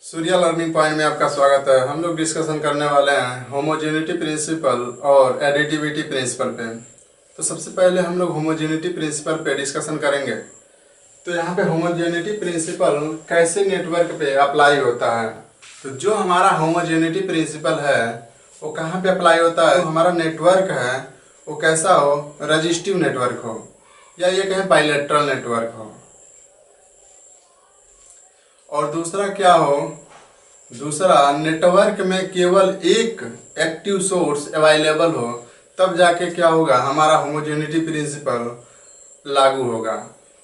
Surya learning point में आपका स्वागत है। हम लोग डिस्कशन करने वाले हैं होमोजेनिटी प्रिंसिपल और एडिटिविटी प्रिंसिपल पे। तो सबसे पहले हम लोग होमोजेनिटी प्रिंसिपल पे डिस्कशन करेंगे। तो यहाँ पे होमोजेनिटी प्रिंसिपल कैसे नेटवर्क पे अप्लाई होता है। तो जो हमारा होमोजेनिटी प्रिंसिपल है वो कहाँ पे अप्लाई होता है। तो हमारा नेटवर्क है वो कैसा हो, रजिस्टिव नेटवर्क हो या ये कहें बाइलेटरल नेटवर्क हो। और दूसरा क्या हो, दूसरा नेटवर्क में केवल एक एक्टिव सोर्स अवेलेबल हो, तब जाके क्या होगा, हमारा होमोजेनिटी प्रिंसिपल लागू होगा।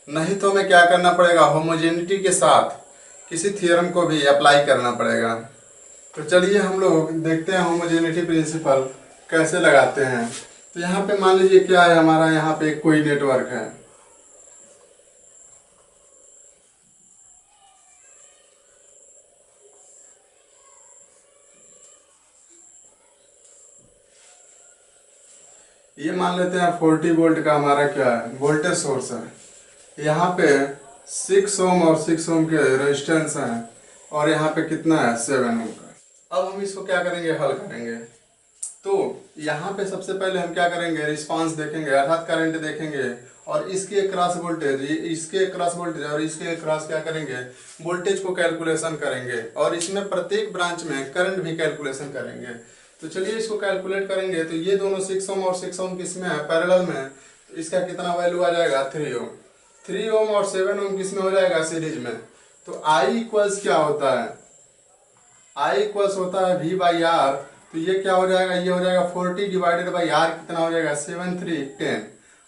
नहीं तो हमें क्या करना पड़ेगा, होमोजेनिटी के साथ किसी थ्योरम को भी अप्लाई करना पड़ेगा। तो चलिए हम लोग देखते हैं होमोजेनिटी प्रिंसिपल कैसे लगाते हैं। तो यहाँ पे मान लीजिए क्या है, हमारा यहाँ पे कोई नेटवर्क है। ये मान लेते हैं 40 वोल्ट का हमारा क्या है, वोल्टेज सोर्स है। यहाँ पे 6 ओम और 6 ओम के रेजिस्टेंस हैं और यहाँ पे कितना है, 7 ओम का। अब हम इसको क्या करेंगे, हल करेंगे। तो यहाँ पे सबसे पहले हम क्या करेंगे, रिस्पांस देखेंगे अर्थात करंट देखेंगे और इसके क्रॉस वोल्टेज, इसके क्रॉस वोल्टेज और इसके क्रॉस क्या करेंगे, वोल्टेज को कैलकुलेशन करेंगे और इसमें प्रत्येक ब्रांच में करंट भी कैलकुलेशन करेंगे। तो चलिए इसको कैलकुलेट करेंगे। तो ये दोनों 6 ओम और 6 ओम किसमें है, पैरेलल में। तो इसका कितना वैल्यू आ जाएगा, 3 ओम। 3 ओम और 7 ओम किसमें हो जाएगा, सीरीज में। तो आई इक्वल्स क्या होता है, आई इक्वल्स होता है V बाई आर। तो ये क्या हो जाएगा, ये हो जाएगा 40 डिवाइडेड बाई आर, कितना हो जाएगा 7 3 10,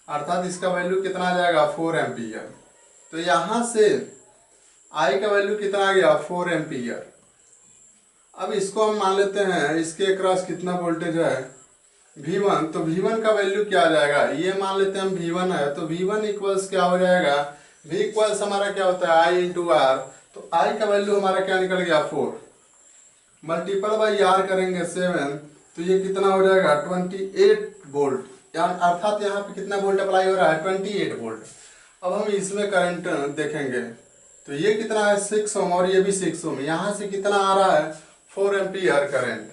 अर्थात इसका वैल्यू कितना आ जाएगा, 4 एम्पियर। तो यहाँ से आई का वैल्यू कितना आ गया, 4 एम्पियर। अब इसको हम मान लेते हैं इसके क्रॉस कितना वोल्टेज है, V1। तो V1 का वैल्यू क्या आ जाएगा, ये मान लेते हैं हम V1 है। तो V1 इक्वल्स क्या हो जाएगा, V इक्वल्स हमारा क्या होता है, I इंटू आर। तो I का वैल्यू हमारा क्या निकल गया, 4 मल्टीपल बाई आर करेंगे 7। तो ये कितना हो जाएगा, 28 वोल्ट, यानी अर्थात यहाँ पे कितना वोल्ट अप्लाई हो रहा है, 28 वोल्ट। अब हम इसमें करंट देखेंगे। तो ये कितना है, 6 ओम और ये भी 6 ओम। यहाँ से कितना आ रहा है, 4 एम्पियर करंट।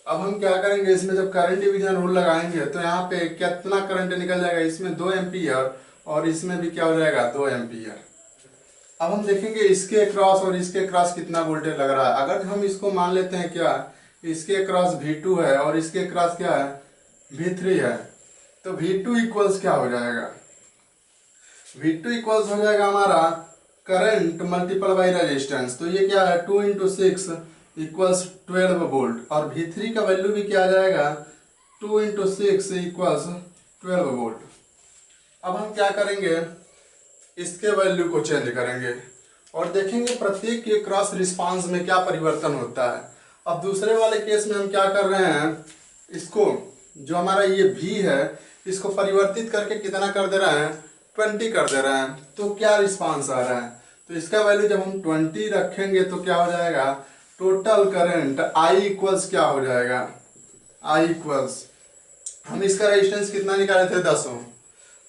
अब हम क्या करेंगे, इसमें जब करंट डिवीजन रूल लगाएंगे तो यहाँ पे कितना करंट निकल जाएगा, इसमें 2 एम्पियर और इसमें भी क्या हो जाएगा, 2 एम्पियर। अब हम देखेंगे इसके क्रॉस और इसके क्रॉस कितना वोल्टेज लग रहा है। अगर हम इसको मान लेते हैं क्या, इसके क्रॉस V2 है और इसके क्रॉस क्या है, V3 है। तो V2 इक्वल्स क्या हो जाएगा, V2 इक्वल्स हो जाएगा हमारा करंट मल्टीपल बाई रेजिस्टेंस। तो ये क्या है, 2 इंटू 6 इक्वल्स 12 वोल्ट। और V3 का वैल्यू भी क्या आ जाएगा, 2 इंटू 6 इक्वल्स 12 वोल्ट। अब हम क्या करेंगे, इसके वैल्यू को चेंज करेंगे और देखेंगे प्रत्येक के क्रॉस रिस्पांस में क्या परिवर्तन होता है। अब दूसरे वाले केस में हम क्या कर रहे हैं, इसको जो हमारा ये V है इसको परिवर्तित करके कितना कर दे रहे हैं, 20 कर दे रहे हैं। तो क्या रिस्पांस आ रहा है, तो इसका वैल्यू जब हम 20 रखेंगे तो क्या हो जाएगा, टोटल करंट I इक्वल्स क्या हो जाएगा, I इक्वल्स, हम इसका रेजिस्टेंस कितना निकाले थे, 10 ओम।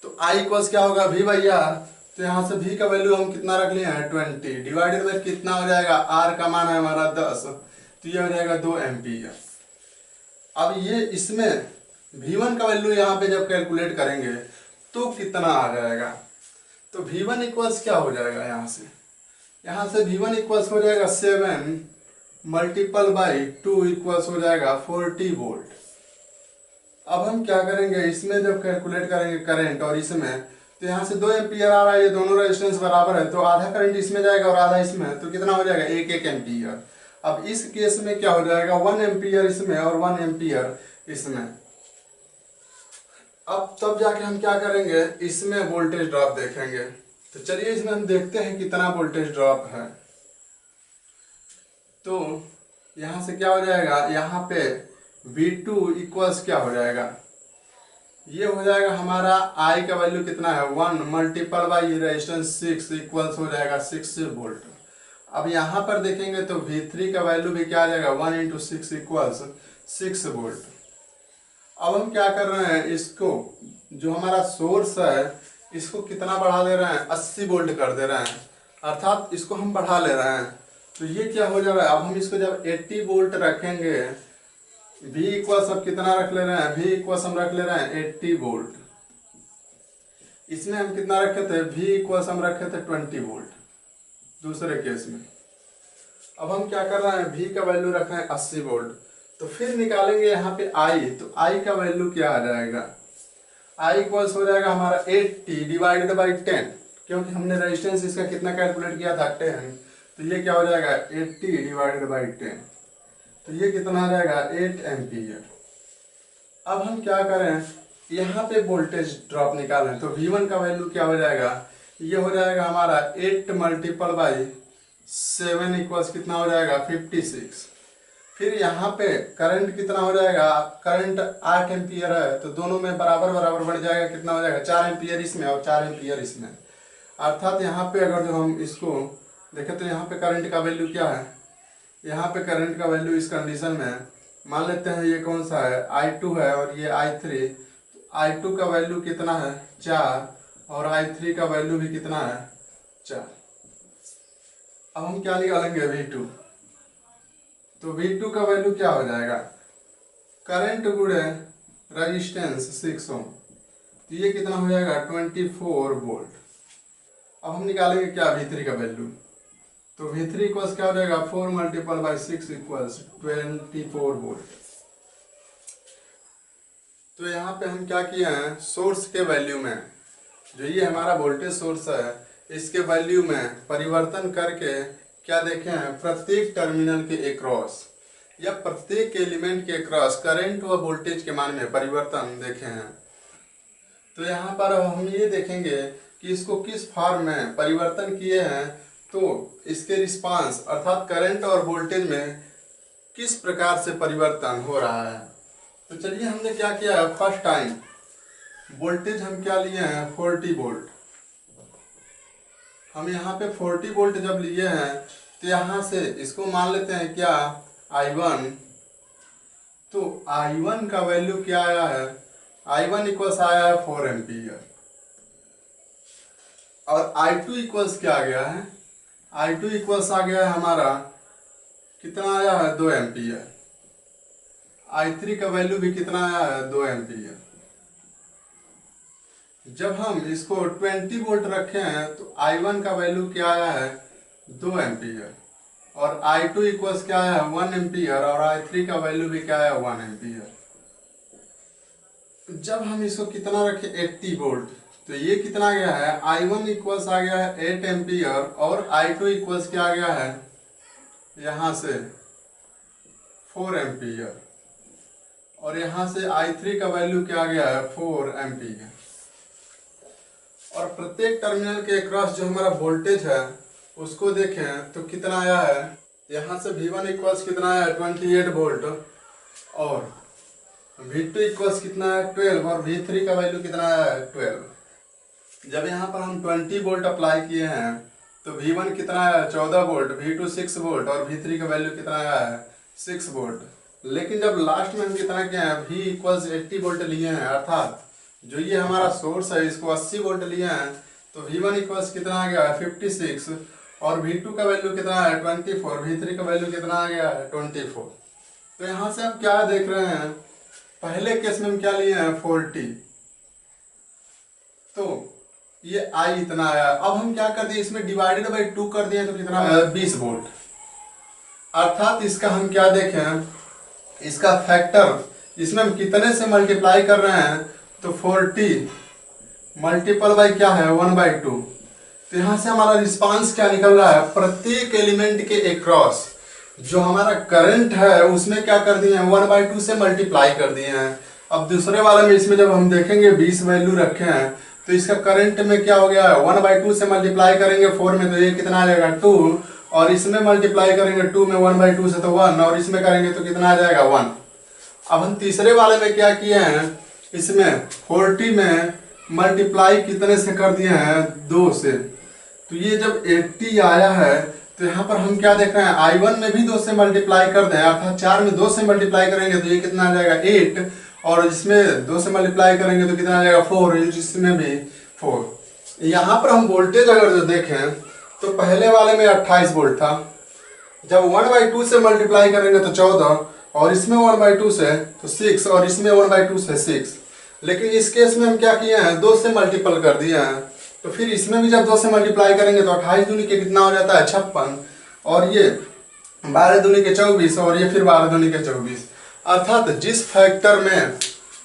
तो I इक्वल्स क्या होगा, V बाई आर। तो यहाँ से V का वैल्यू हम कितना रख लिए हैं, 20 डिवाइडेड बाई कितना हो जाएगा, R का मान है हमारा 10। तो ये हो जाएगा 2 एम्पियर। अब ये इसमें V1 का वैल्यू यहाँ पे जब कैलकुलेट करेंगे तो कितना आ जाएगा। तो V1 इक्वल्स क्या हो जाएगा, यहाँ से V1 इक्वल्स हो जाएगा 7 मल्टीपल बाई 2 इक्वल्स हो जाएगा 40 वोल्ट। अब हम क्या करेंगे, इसमें जब कैलकुलेट करेंगे करंट और इसमें, तो यहाँ से 2 एम्पियर आ रहा है, ये दोनों रेजिस्टेंस बराबर है। तो आधा करंट इसमें जाएगा और आधा इसमें, तो कितना हो जाएगा, 1 एम्पियर। अब इस केस में क्या हो जाएगा, 1 एम्पियर इसमें और 1 एम्पियर इसमें। अब तब जाके हम क्या करेंगे, इसमें वोल्टेज ड्रॉप देखेंगे। तो चलिए इसमें हम देखते हैं कितना वोल्टेज ड्रॉप है। तो यहाँ से क्या हो जाएगा, यहाँ पे V2 इक्वल्स क्या हो जाएगा, ये हो जाएगा हमारा I का वैल्यू कितना है, 1 मल्टीपल बाई रेजिस्टेंस 6 इक्वल्स हो जाएगा 6 वोल्ट। अब यहाँ पर देखेंगे तो V3 का वैल्यू भी क्या आ जाएगा, 1 इंटू 6 इक्वल्स 6 वोल्ट। अब हम क्या कर रहे हैं, इसको जो हमारा सोर्स है इसको कितना बढ़ा दे रहे हैं, 80 वोल्ट कर दे रहे हैं, अर्थात इसको हम बढ़ा ले रहे हैं। तो ये क्या हो जा रहा है, अब हम इसको जब 80 वोल्ट रखेंगे, V इक्वल्स अब कितना रख ले रहे हैं, V इक्वल्स हम रख ले रहे हैं 80 वोल्ट। इसमें हम कितना रखे थे, V इक्वल्स हम रखे थे 20 वोल्ट दूसरे केस में। अब हम क्या कर रहे हैं, V का वैल्यू रख रहे हैं 80 वोल्ट। तो फिर निकालेंगे यहाँ पे I, तो I का वैल्यू क्या आ जाएगा, I इक्वल्स हो जाएगा हमारा 80 डिवाइडेड बाई 10, क्योंकि हमने रेजिस्टेंस इसका कितना कैलकुलेट किया था 10, तो ये क्या हो जाएगा 80 डिवाइडेड बाई 10, तो ये कितना आ जाएगा 8 एम्पीयर। अब हम क्या करें, यहाँ पे वोल्टेज ड्रॉप निकालें, तो V1 का वैल्यू क्या हो जाएगा, ये हो जाएगा हमारा 8 मल्टीपल बाई 7 इक्वल्स कितना हो जाएगा 56। फिर यहाँ पे करंट कितना हो जाएगा, करंट 8 एम्पियर है, तो दोनों में बराबर बराबर बढ़ जाएगा, कितना हो जाएगा 4 एम्पियर इसमें और 4 एम्पियर इसमें। अर्थात यहाँ पे अगर जो हम इसको देखें तो यहाँ पे करंट का वैल्यू क्या है, यहाँ पे करंट का वैल्यू इस कंडीशन में मान लेते हैं ये कौन सा है I2 है और ये I3, तो I2 का वैल्यू कितना है 4 और I3 का वैल्यू भी कितना है 4। अब हम क्या निकालेंगे V2, तो V2 का वैल्यू क्या हो जाएगा, करंट गुणे रेजिस्टेंस 6 ओम, तो ये कितना हो जाएगा 24 वोल्ट। अब हम निकालेंगे क्या V3 का वैल्यू, तो V3 इक्वल्स क्या हो जाएगा 4 मल्टीपल बाई 6 इक्वल्स 24 वोल्ट। तो यहाँ पे हम क्या किए हैं, सोर्स के वैल्यू में जो ये हमारा वोल्टेज सोर्स है इसके वैल्यू में परिवर्तन करके क्या देखे हैं, प्रत्येक टर्मिनल के एक्रॉस या प्रत्येक एलिमेंट के एक्रॉस करंट व वोल्टेज के मान में परिवर्तन देखे हैं। तो यहाँ पर हम ये देखेंगे कि इसको किस फॉर्म में परिवर्तन किए हैं, तो इसके रिस्पांस अर्थात करंट और वोल्टेज में किस प्रकार से परिवर्तन हो रहा है। तो चलिए हमने क्या किया है, फर्स्ट टाइम वोल्टेज हम क्या लिए हैं 40 वोल्ट। हम यहाँ पे 40 वोल्ट जब लिए हैं तो यहाँ से इसको मान लेते हैं क्या I1, तो I1 का वैल्यू क्या आया है, I1 इक्वल्स आया है 4 एम्पियर और I2 इक्वल्स क्या आ गया है, I2 इक्वल्स आ गया है हमारा कितना आया है 2 एम्पियर। I3 का वैल्यू भी कितना आया है 2 एम्पियर। जब हम इसको 20 वोल्ट रखे हैं तो I1 का वैल्यू क्या आया है 2 एम्पियर और I2 इक्वल्स क्या आया है 1 एम्पियर और I3 का वैल्यू भी क्या आया 1 एम्पियर। जब हम इसको कितना रखे 80 वोल्ट, तो ये कितना आ गया है, I1 इक्वल्स आ गया है 8 एम्पियर और I2 इक्वल्स क्या आ गया है यहाँ से 4 एम्पियर और यहाँ से I3 का वैल्यू क्या आ गया है 4 एम्पियर। और प्रत्येक टर्मिनल के अक्रॉस जो हमारा वोल्टेज है उसको देखें तो कितना आया है, यहाँ से V1 इक्वल्स कितना आया है 28 वोल्ट और V2 इक्वल्स कितना है 12 और V3 का वैल्यू कितना आया है 12। जब यहाँ पर हम 20 वोल्ट अप्लाई किए हैं तो V1 कितना आया है 14 वोल्ट, V2 6 वोल्ट और V3 का वैल्यू कितना आया है 6 वोल्ट। लेकिन जब लास्ट में हम कितना किए हैं V इक्वल्स 80 वोल्ट लिए हैं, अर्थात जो ये हमारा सोर्स है इसको 80 वोल्ट लिए हैं, तो V1 इक्वल्स कितना आ गया है 56 और V2 का वैल्यू कितना है 24, V3 का वैल्यू कितना आ गया है 24। तो यहाँ से हम क्या देख रहे हैं, पहले केस में हम क्या लिए हैं 40, तो ये I इतना आया। अब हम क्या कर दिए इसमें डिवाइडेड बाई 2 कर दिए तो कितना 20 वोल्ट। अर्थात इसका हम क्या देखें, इसका फैक्टर इसमें हम कितने से मल्टीप्लाई कर रहे हैं, तो 40 मल्टीपल बाई क्या है 1/2। तो यहाँ से हमारा रिस्पांस क्या निकल रहा है, प्रत्येक एलिमेंट के अक्रॉस जो हमारा करंट है उसमें क्या कर दिए हैं 1/2 से मल्टीप्लाई कर दिए हैं। अब दूसरे वाले में इसमें जब हम देखेंगे 20 वैल्यू रखे हैं तो इसका करंट में क्या हो गया है 1/2 से मल्टीप्लाई करेंगे 4 में तो ये कितना आ जाएगा 2 और इसमें मल्टीप्लाई करेंगे 2 में 1/2 से तो 1 और इसमें करेंगे तो कितना आ जाएगा 1। अब हम तीसरे वाले में क्या किए हैं, इसमें 40 में मल्टीप्लाई कितने से कर दिए हैं 2 से, तो ये जब 80 आया है तो यहाँ पर हम क्या देख रहे हैं I1 में भी 2 से मल्टीप्लाई कर दें, अर्थात 4 में 2 से मल्टीप्लाई करेंगे तो ये कितना आ जाएगा 8 और इसमें 2 से मल्टीप्लाई करेंगे तो कितना आ जाएगा 4, इसमें भी 4। यहाँ पर हम वोल्टेज अगर जो देखें तो पहले वाले में 28 वोल्ट था जब 1/2 से मल्टीप्लाई करेंगे तो 14, और इसमें 1/2 से तो 6, और इसमें 1/2 से 6। लेकिन इस केस में हम क्या किए हैं, 2 से मल्टीपल कर दिए हैं। तो फिर इसमें भी जब 2 से मल्टीप्लाई करेंगे तो 28 दूनी के कितना हो जाता है, 56, और ये 12 दूनी के 24, और ये फिर 12 दूनी के 24। अर्थात जिस फैक्टर में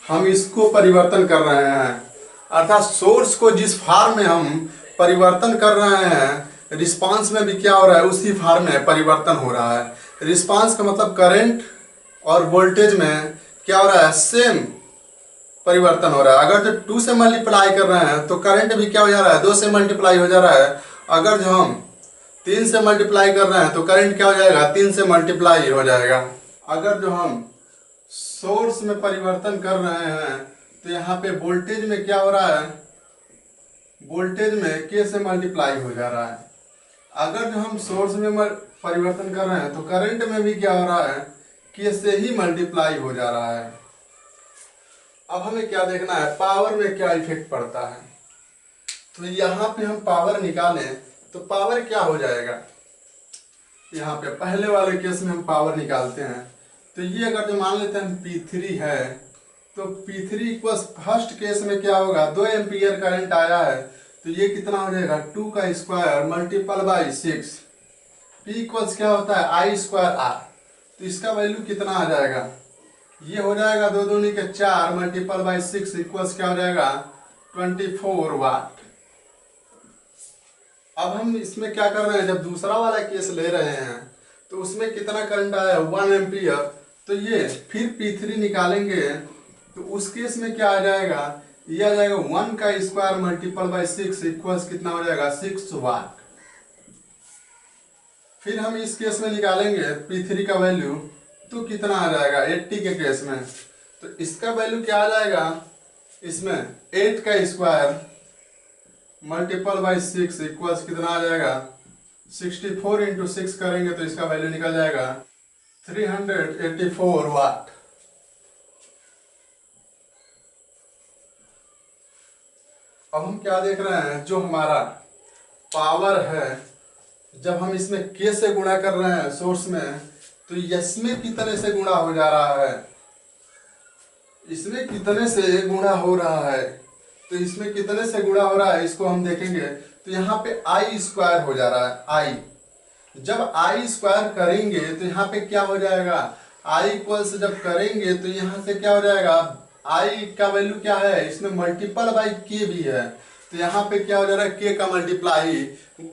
हम इसको परिवर्तन कर रहे हैं, अर्थात सोर्स को जिस फॉर्म में हम परिवर्तन कर रहे हैं, रिस्पांस में भी क्या हो रहा है, उसी फॉर्म में परिवर्तन हो रहा है। रिस्पांस का मतलब करंट और वोल्टेज में क्या हो रहा है, सेम परिवर्तन हो रहा है। अगर जो 2 से मल्टीप्लाई कर रहे हैं तो करंट भी क्या हो जा रहा है, 2 से मल्टीप्लाई हो जा रहा है। अगर जो हम 3 से मल्टीप्लाई कर रहे हैं तो करंट क्या हो जाएगा, 3 से मल्टीप्लाई हो जाएगा। अगर जो हम सोर्स में परिवर्तन कर रहे हैं तो यहाँ पे वोल्टेज में क्या हो रहा है, वोल्टेज में K से मल्टीप्लाई हो जा रहा है। अगर जो हम सोर्स में परिवर्तन कर रहे हैं तो करंट में भी क्या हो रहा है, K से ही मल्टीप्लाई हो जा रहा है। अब हमें क्या देखना है, पावर में क्या इफेक्ट पड़ता है। तो यहाँ पे हम पावर निकालें तो पावर क्या हो जाएगा, यहाँ पे पहले वाले केस में हम पावर निकालते हैं। तो ये अगर जो मान लेते हैं P3 है, तो P3 इक्वल्स फर्स्ट केस में क्या होगा, 2 एम्पियर करंट आया है, तो ये कितना हो जाएगा, 2 का square multiple by 6। P equals क्या होता है, I स्क्वायर R। तो इसका वैल्यू कितना आ जाएगा, ये हो जाएगा 2 दूनी के 4 मल्टीपल बाई 6 इक्वल्स क्या हो जाएगा, 24 वाट। अब हम इसमें क्या कर रहे हैं, जब दूसरा वाला केस ले रहे हैं तो उसमें कितना करंट आया है, 1 एम्पियर। तो ये फिर P3 निकालेंगे तो उस केस में क्या आ जाएगा, ये आ जाएगा 1 का स्क्वायर मल्टीपल बाई 6 इक्वल्स कितना हो जाएगा, 6 वाट। फिर हम इस केस में निकालेंगे P3 का वैल्यू तो कितना आ जाएगा, 80 के केस में। तो इसका वैल्यू क्या आ जाएगा, इसमें 8 का स्क्वायर मल्टीपल बाई 6 इक्वल्स कितना आ जाएगा, 64 इंटू 6 करेंगे तो इसका वैल्यू निकल जाएगा 384 वाट। अब हम क्या देख रहे हैं, जो हमारा पावर है जब हम इसमें K से गुणा कर रहे हैं सोर्स में, तो इसमें कितने से गुणा हो जा रहा है, इसमें कितने से गुणा हो रहा है। तो इसमें कितने से गुणा हो रहा है इसको हम देखेंगे। तो यहाँ पे I स्क्वायर हो जा रहा है, I। जब I स्क्वायर करेंगे तो यहाँ पे क्या हो जाएगा, I इक्वल्स जब करेंगे तो यहाँ से क्या हो जाएगा, I का वैल्यू क्या है, इसमें मल्टीपल बाई K भी है। तो यहाँ पे क्या हो जा रहा है, K का मल्टीप्लाई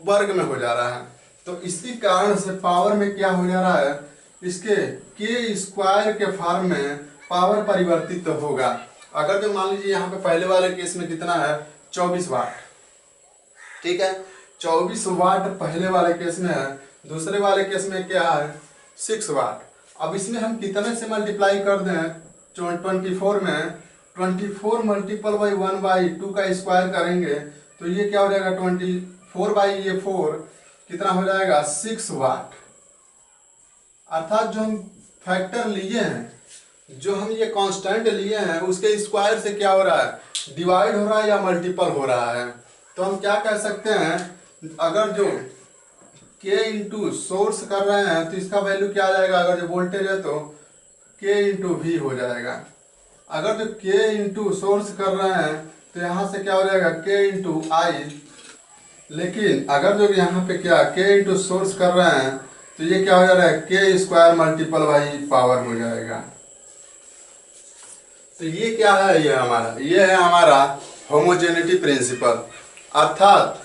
वर्ग में हो जा रहा है। तो इसी कारण से पावर में क्या हो जा रहा है, इसके K स्क्वायर के फॉर्म में पावर परिवर्तित तो होगा। अगर जो मान लीजिए यहाँ पे पहले वाले केस में कितना है, 24 वाट, ठीक है, 24 वाट पहले वाले केस में है। दूसरे वाले केस में क्या है, 6 वाट। अब इसमें हम कितने से मल्टीप्लाई कर दें, 24 में 24 मल्टीपल बाई 1/2 का स्क्वायर करेंगे तो ये क्या हो जाएगा, 24 बाई ये 4 कितना हो जाएगा, 6 वाट। अर्थात जो हम फैक्टर लिए हैं, जो हम ये कांस्टेंट लिए हैं, उसके स्क्वायर से क्या हो रहा है, डिवाइड हो रहा है या मल्टीपल हो रहा है। तो हम क्या कह सकते हैं, अगर जो K इंटू सोर्स कर रहे हैं तो इसका वैल्यू क्या आ जाएगा, अगर जो वोल्टेज है तो K इंटू V हो जाएगा। अगर जो K इंटू सोर्स कर रहे हैं तो यहाँ से क्या हो जाएगा, K इंटू I। लेकिन अगर जो यहाँ पे क्या K इंटू सोर्स कर रहे हैं तो ये क्या हो जा रहा है, K square multiple by power हो जाएगा। तो ये क्या है, ये है हमारा होमोजेनिटी प्रिंसिपल। अर्थात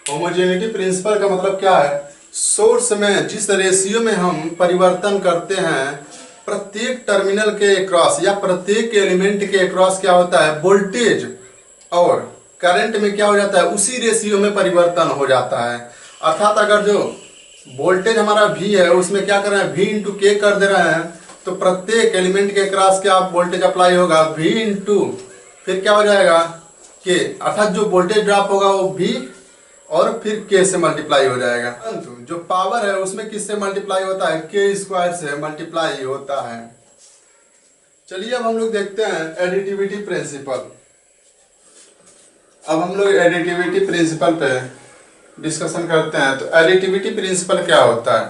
होमोजेनिटी प्रिंसिपल का मतलब क्या है, सोर्स में जिस रेशियो में हम परिवर्तन करते हैं, प्रत्येक टर्मिनल के अक्रॉस या प्रत्येक एलिमेंट के अक्रॉस क्या होता है, वोल्टेज और करंट में क्या हो जाता है, उसी रेशियो में परिवर्तन हो जाता है। अर्थात अगर जो वोल्टेज हमारा V है उसमें क्या कर रहे हैं, V इंटू K कर दे रहे हैं, तो प्रत्येक एलिमेंट के क्रॉस क्या वोल्टेज अप्लाई होगा, V इंटू फिर क्या हो जाएगा K। अर्थात जो वोल्टेज ड्रॉप होगा वो V और फिर K से मल्टीप्लाई हो जाएगा। परंतु जो पावर है उसमें किससे मल्टीप्लाई होता है, K स्क्वायर से मल्टीप्लाई होता है। चलिए अब हम लोग देखते हैं एडिटिविटी प्रिंसिपल। अब हम लोग एडिटिविटी प्रिंसिपल पे डिस्कशन करते हैं। तो एडिटिविटी प्रिंसिपल क्या होता है,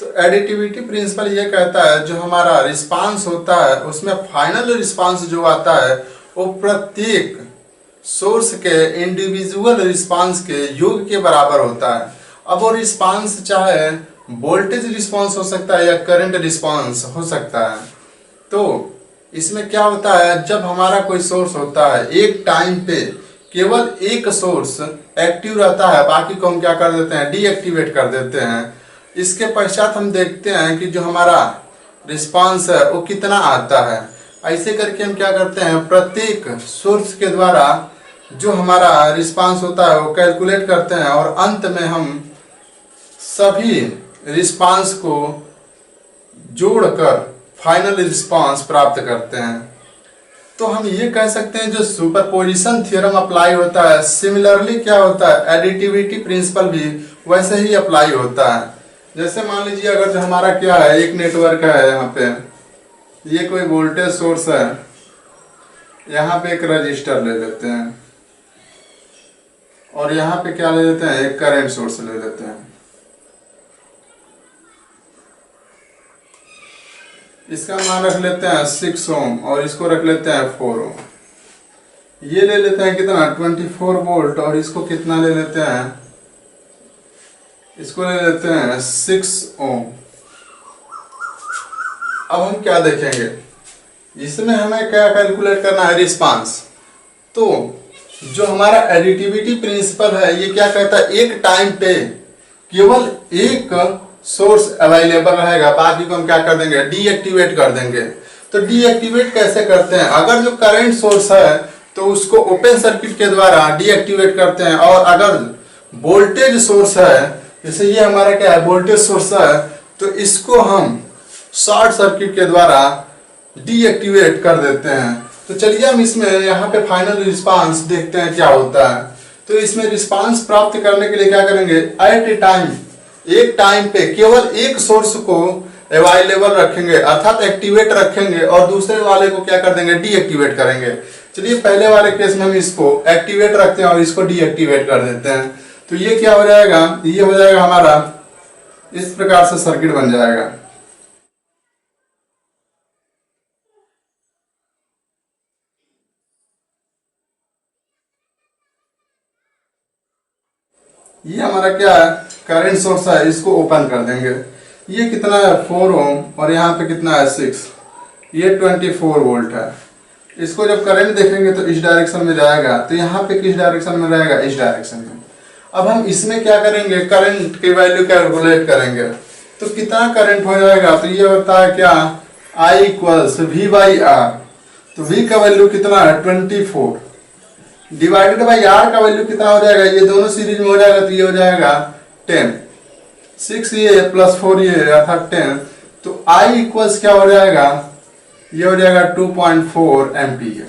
तो एडिटिविटी प्रिंसिपल ये कहता है जो हमारा रिस्पांस होता है उसमें फाइनल रिस्पांस जो आता है वो प्रत्येक सोर्स के इंडिविजुअल रिस्पांस के योग के बराबर होता है। अब वो रिस्पांस चाहे वोल्टेज रिस्पांस हो सकता है या करंट रिस्पांस हो सकता है। तो इसमें क्या होता है, जब हमारा कोई सोर्स होता है एक टाइम पे केवल एक सोर्स एक्टिव रहता है, बाकी को हम क्या कर देते हैं, डीएक्टिवेट कर देते हैं। इसके पश्चात हम देखते हैं कि जो हमारा रिस्पांस है वो कितना आता है। ऐसे करके हम क्या करते हैं, प्रत्येक सोर्स के द्वारा जो हमारा रिस्पांस होता है वो कैलकुलेट करते हैं और अंत में हम सभी रिस्पांस को जोड़कर फाइनल रिस्पांस प्राप्त करते हैं। तो हम ये कह सकते हैं जो सुपरपोजिशन थ्योरम अप्लाई होता है, सिमिलरली क्या होता है, एडिटिविटी प्रिंसिपल भी वैसे ही अप्लाई होता है। जैसे मान लीजिए अगर जो हमारा क्या है, एक नेटवर्क है, यहाँ पे ये कोई वोल्टेज सोर्स है, यहाँ पे एक रजिस्टर ले लेते हैं और यहाँ पे क्या ले लेते हैं, एक करंट सोर्स ले लेते हैं। इसका मान रख लेते हैं 6 ओम और इसको रख लेते हैं 4 ओम। ये ले लेते हैं कितना, 24 वोल्ट और इसको कितना ले लेते हैं, इसको ले लेते हैं 6 ओम। अब हम क्या देखेंगे, इसमें हमें क्या कैलकुलेट करना है, रिस्पांस। तो जो हमारा एडिटिविटी प्रिंसिपल है ये क्या कहता है, एक टाइम पे केवल एक सोर्स अवेलेबल रहेगा, बाकी को हम क्या कर देंगे, डीएक्टिवेट कर देंगे। तो डीएक्टिवेट कैसे करते हैं, अगर जो करंट सोर्स है तो उसको ओपन सर्किट के द्वारा डीएक्टिवेट करते हैं, और अगर वोल्टेज सोर्स है, जैसे ये हमारा क्या है, वोल्टेज सोर्स है, तो इसको हम शॉर्ट सर्किट के द्वारा डीएक्टिवेट कर देते हैं। तो चलिए हम इसमें यहाँ पे फाइनल रिस्पांस देखते हैं क्या होता है। तो इसमें रिस्पांस प्राप्त करने के लिए क्या करेंगे, एट ए टाइम, एक टाइम पे केवल एक सोर्स को अवेलेबल रखेंगे अर्थात एक्टिवेट रखेंगे और दूसरे वाले को क्या कर देंगे, डीएक्टिवेट करेंगे। चलिए पहले वाले केस में हम इसको एक्टिवेट रखते हैं और इसको डीएक्टिवेट कर देते हैं। तो ये क्या हो जाएगा, ये हो जाएगा हमारा, इस प्रकार से सर्किट बन जाएगा। ये हमारा क्या है, करंट सोर्स है, इसको ओपन कर देंगे। ये कितना है, 4 ओम और यहाँ पे कितना है, 6। ये 24 वोल्ट है। इसको जब करंट देखेंगे तो इस डायरेक्शन में जाएगा, तो यहाँ पे किस डायरेक्शन में रहेगा, इस डायरेक्शन में। अब हम इसमें क्या करेंगे, करंट की वैल्यू कैलकुलेट करेंगे। तो कितना करंट हो जाएगा, तो ये होता है क्या, I इक्वल्स V/R। तो V का वैल्यू कितना है, 24 डिवाइडेड बाई R का वैल्यू कितना हो जाएगा, ये दोनों सीरीज में हो जाएगा तो ये हो जाएगा 10, 6 ये प्लस 4 ये अर्थात 10। तो I इक्वल्स क्या हो जाएगा, ये हो जाएगा 2.4 एम्पियर।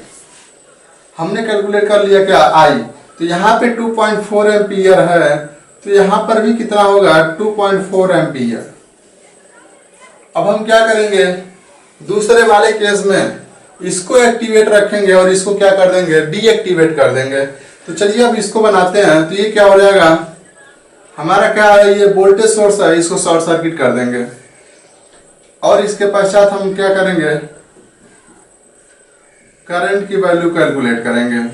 हमने कैलकुलेट कर लिया क्या, I। तो यहाँ पे 2.4 एम्पियर है, तो यहाँ पर भी कितना होगा, 2.4 एम्पियर। अब हम क्या करेंगे, दूसरे वाले केस में इसको एक्टिवेट रखेंगे और इसको क्या कर देंगे, डीएक्टिवेट कर देंगे। तो चलिए अब इसको बनाते हैं। तो ये क्या हो जाएगा, हमारा क्या है, ये वोल्टेज सोर्स है, इसको शॉर्ट सर्किट कर देंगे और इसके पश्चात हम क्या करेंगे, करंट की वैल्यू कैलकुलेट करेंगे।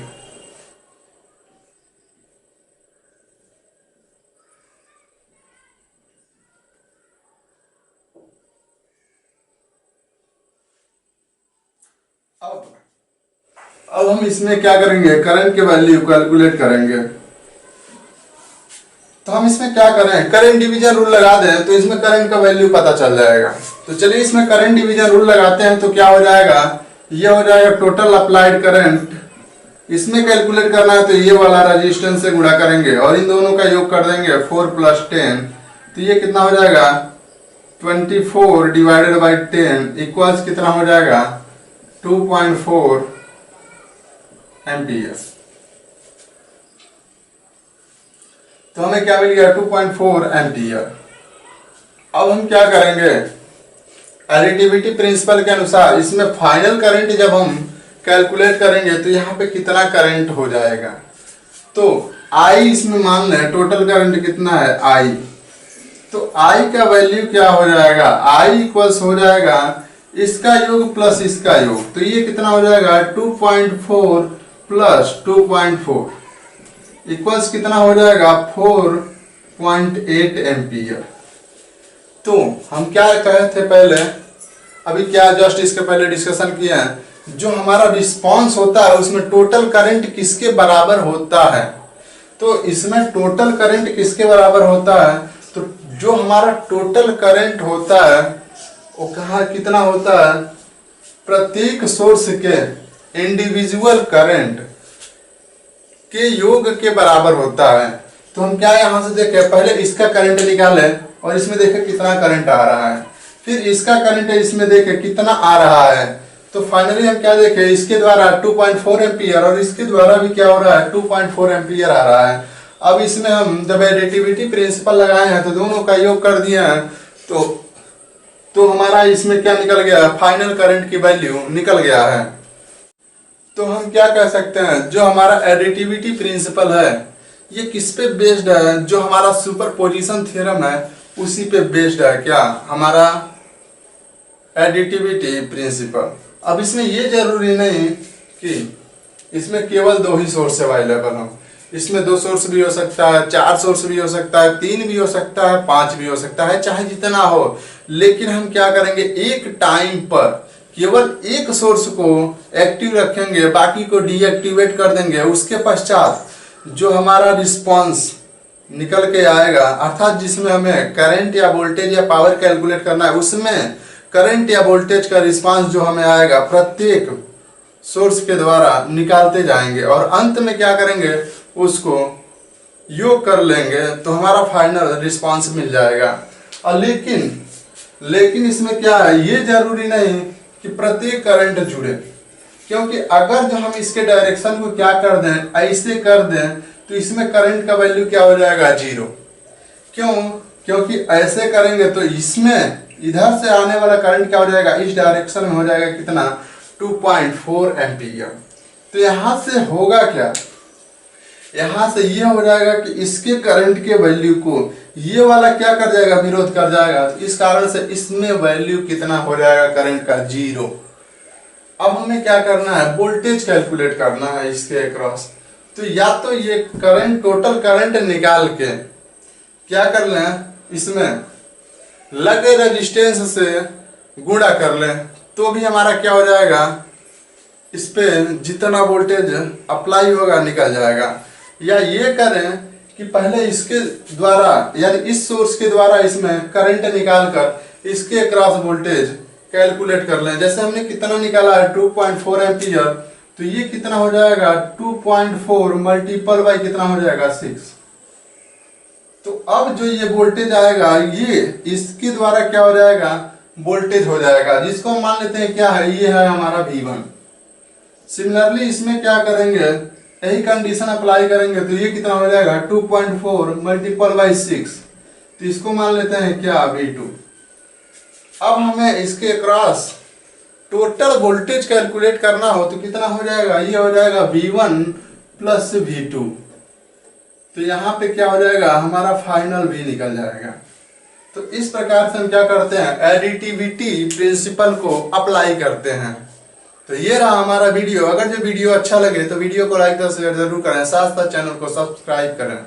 अब हम इसमें क्या करेंगे, करंट की वैल्यू कैलकुलेट करेंगे। तो हम इसमें क्या करें, करंट डिवीजन रूल लगा दें तो इसमें करंट का वैल्यू पता चल जाएगा। तो चलिए इसमें करंट डिवीजन रूल लगाते हैं। तो क्या हो जाएगा, ये हो जाएगा टोटल अप्लाइड करंट। इसमें कैलकुलेट करना है तो ये वाला रेजिस्टेंस से गुणा करेंगे और इन दोनों का योग कर देंगे, 4 + 10। तो ये कितना हो जाएगा, 24 डिवाइडेड बाई 10 इक्वल्स कितना हो जाएगा, 2.4 एम्पियर। तो हमें क्या मिल गया, 2.4 एम्पियर। अब हम क्या करेंगे, एडिटिविटी प्रिंसिपल के अनुसार इसमें फाइनल करंट जब हम कैलकुलेट करेंगे तो यहाँ पे कितना करंट हो जाएगा। तो I इसमें मान लें टोटल करंट कितना है, I। तो आई का वैल्यू क्या हो जाएगा, आई इक्वल्स हो जाएगा इसका योग प्लस इसका योग। तो ये कितना हो जाएगा 2.4 प्लस 2.4 इक्वल्स कितना हो जाएगा 4.8 एम्पियर। तो हम क्या कहे थे पहले, अभी क्या जस्ट इसके पहले डिस्कशन किया है, जो हमारा रिस्पांस होता है उसमें टोटल करंट किसके बराबर होता है। तो इसमें टोटल करंट किसके बराबर होता है, तो जो हमारा टोटल करंट होता है वो कहाँ कितना होता है, प्रत्येक सोर्स के इंडिविजुअल करंट के योग के बराबर होता है। तो हम क्या यहां से देखें, पहले इसका करंट निकाले और इसमें देखें कितना करंट आ रहा है, फिर इसका करंट इसमें देखें कितना आ रहा है। तो फाइनली हम क्या देखें, इसके द्वारा 2.4 एम्पियर और इसके द्वारा भी क्या हो रहा है 2.4 एम्पियर आ रहा है। अब इसमें हम जब एडिटिविटी प्रिंसिपल लगाए हैं तो दोनों का योग कर दिए हैं, तो हमारा इसमें क्या निकल गया, फाइनल करंट की वैल्यू निकल गया है। तो हम क्या कह सकते हैं, जो हमारा एडिटिविटी प्रिंसिपल है ये किस पे बेस्ड है, जो हमारा सुपरपोजिशन थ्योरम है उसी पे बेस्ड है क्या हमारा एडिटिविटी प्रिंसिपल। अब इसमें ये जरूरी नहीं कि इसमें केवल 2 ही सोर्स अवेलेबल हो, इसमें 2 सोर्स भी हो सकता है, 4 सोर्स भी हो सकता है, 3 भी हो सकता है, 5 भी हो सकता है, चाहे जितना हो। लेकिन हम क्या करेंगे, एक टाइम पर केवल एक सोर्स को एक्टिव रखेंगे, बाकी को डीएक्टिवेट कर देंगे। उसके पश्चात जो हमारा रिस्पांस निकल के आएगा, अर्थात जिसमें हमें करंट या वोल्टेज या पावर कैलकुलेट करना है, उसमें करंट या वोल्टेज का रिस्पांस जो हमें आएगा प्रत्येक सोर्स के द्वारा निकालते जाएंगे और अंत में क्या करेंगे, उसको योग कर लेंगे तो हमारा फाइनल रिस्पांस मिल जाएगा। और लेकिन इसमें क्या है, ये जरूरी नहीं कि प्रत्येक करंट जुड़े, क्योंकि अगर जो हम इसके डायरेक्शन को क्या कर दें, ऐसे कर दें, तो इसमें करंट का वैल्यू क्या हो जाएगा 0। क्यों, क्योंकि ऐसे करेंगे तो इसमें इधर से आने वाला करंट क्या हो जाएगा, इस डायरेक्शन में हो जाएगा कितना 2.4 एम्पियर। तो यहां से होगा क्या, यहां से ये हो जाएगा कि इसके करंट के वैल्यू को ये वाला क्या कर जाएगा, विरोध कर जाएगा। तो इस कारण से इसमें वैल्यू कितना हो जाएगा करंट का 0। अब हमें क्या करना है, वोल्टेज कैलकुलेट करना है इसके अक्रॉस। तो या तो ये करंट टोटल करंट निकाल के क्या कर लें, इसमें लगे रेजिस्टेंस से गुणा कर लें, तो भी हमारा क्या हो जाएगा, इस पे जितना वोल्टेज अप्लाई होगा निकल जाएगा। या ये करें कि पहले इसके द्वारा यानी इस सोर्स के द्वारा इसमें करंट निकाल कर इसके अक्रॉस वोल्टेज कैलकुलेट कर लें। जैसे हमने कितना निकाला है 2.4 एम्पियर, तो ये कितना हो जाएगा 2.4 मल्टीपल बाई कितना हो जाएगा 6। तो अब जो ये वोल्टेज आएगा ये इसके द्वारा क्या हो जाएगा, वोल्टेज हो जाएगा, जिसको हम मान लेते हैं क्या है, ये है हमारा V1। सिमिलरली इसमें क्या करेंगे, यही कंडीशन अप्लाई करेंगे, तो ये कितना हो जाएगा 2.4 मल्टीपल बाई 6, तो इसको मान लेते हैं क्या V2। अब हमें इसके क्रॉस टोटल वोल्टेज कैलकुलेट करना हो तो कितना हो जाएगा, ये हो जाएगा V1 प्लस V2। तो यहाँ पे क्या हो जाएगा, हमारा फाइनल V निकल जाएगा। तो इस प्रकार से हम क्या करते हैं, एडिटिविटी प्रिंसिपल को अप्लाई करते हैं। तो ये रहा हमारा वीडियो। अगर जो वीडियो अच्छा लगे तो वीडियो को लाइक और शेयर जरूर करें, साथ साथ चैनल को सब्सक्राइब करें।